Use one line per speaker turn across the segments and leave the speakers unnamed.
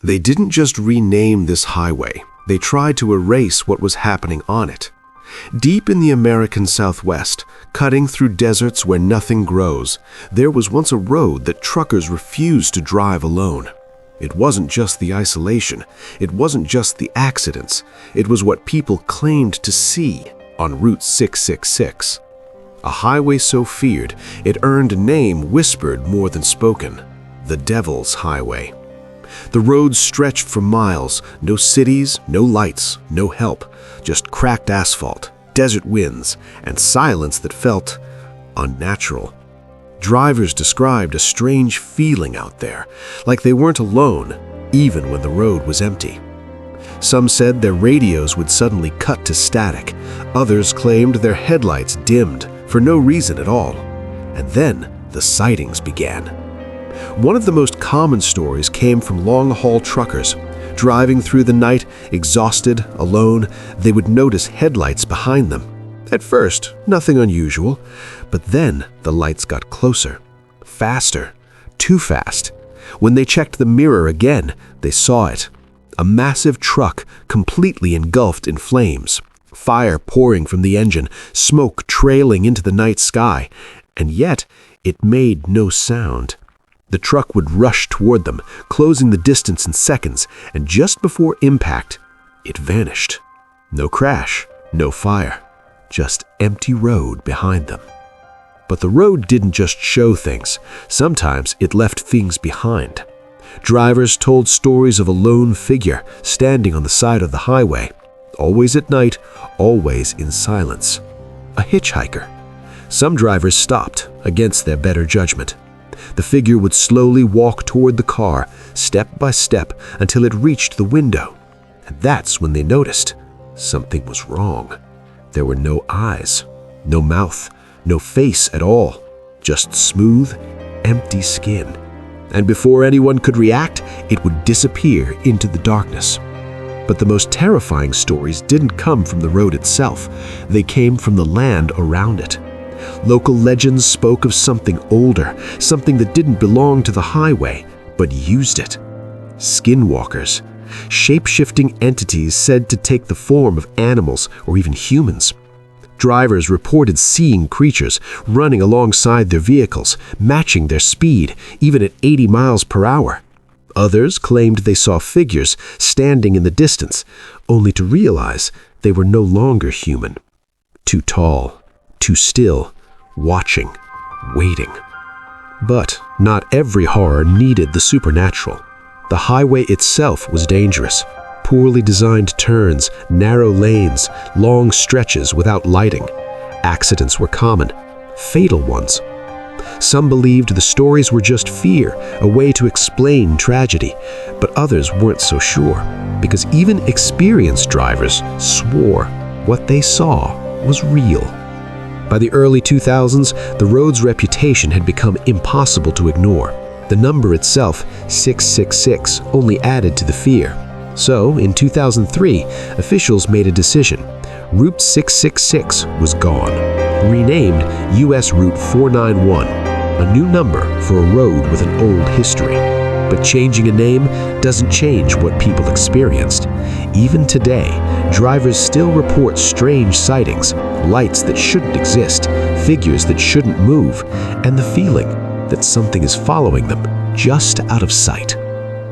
They didn't just rename this highway, they tried to erase what was happening on it. Deep in the American Southwest, cutting through deserts where nothing grows, there was once a road that truckers refused to drive alone. It wasn't just the isolation, it wasn't just the accidents, it was what people claimed to see on Route 666. A highway so feared, it earned a name whispered more than spoken: the Devil's Highway. The road stretched for miles, no cities, no lights, no help, just cracked asphalt, desert winds, and silence that felt unnatural. Drivers described a strange feeling out there, like they weren't alone, even when the road was empty. Some said their radios would suddenly cut to static. Others claimed their headlights dimmed for no reason at all. And then the sightings began. One of the most common stories came from long-haul truckers. Driving through the night, exhausted, alone, they would notice headlights behind them. At first, nothing unusual, but then the lights got closer, faster, too fast. When they checked the mirror again, they saw it. A massive truck completely engulfed in flames, fire pouring from the engine, smoke trailing into the night sky, and yet it made no sound. The truck would rush toward them, closing the distance in seconds, and just before impact, it vanished. No crash, no fire, just empty road behind them. But the road didn't just show things. Sometimes it left things behind. Drivers told stories of a lone figure standing on the side of the highway, always at night, always in silence. A hitchhiker. Some drivers stopped, against their better judgment. The figure would slowly walk toward the car, step by step, until it reached the window. And that's when they noticed something was wrong. There were no eyes, no mouth, no face at all, just smooth, empty skin. And before anyone could react, it would disappear into the darkness. But the most terrifying stories didn't come from the road itself. They came from the land around it. Local legends spoke of something older, something that didn't belong to the highway, but used it. Skinwalkers, shape-shifting entities said to take the form of animals or even humans. Drivers reported seeing creatures running alongside their vehicles, matching their speed, even at 80 miles per hour. Others claimed they saw figures standing in the distance, only to realize they were no longer human. Too tall, too still, watching, waiting. But not every horror needed the supernatural. The highway itself was dangerous. Poorly designed turns, narrow lanes, long stretches without lighting. Accidents were common, fatal ones. Some believed the stories were just fear, a way to explain tragedy, but others weren't so sure, because even experienced drivers swore what they saw was real. By the early 2000s, the road's reputation had become impossible to ignore. The number itself, 666, only added to the fear. So, in 2003, officials made a decision. Route 666 was gone, renamed US Route 491, a new number for a road with an old history. But changing a name doesn't change what people experienced. Even today, drivers still report strange sightings, lights that shouldn't exist, figures that shouldn't move, and the feeling that something is following them just out of sight.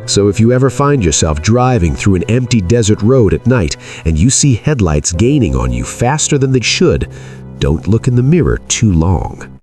So if you ever find yourself driving through an empty desert road at night and you see headlights gaining on you faster than they should, don't look in the mirror too long.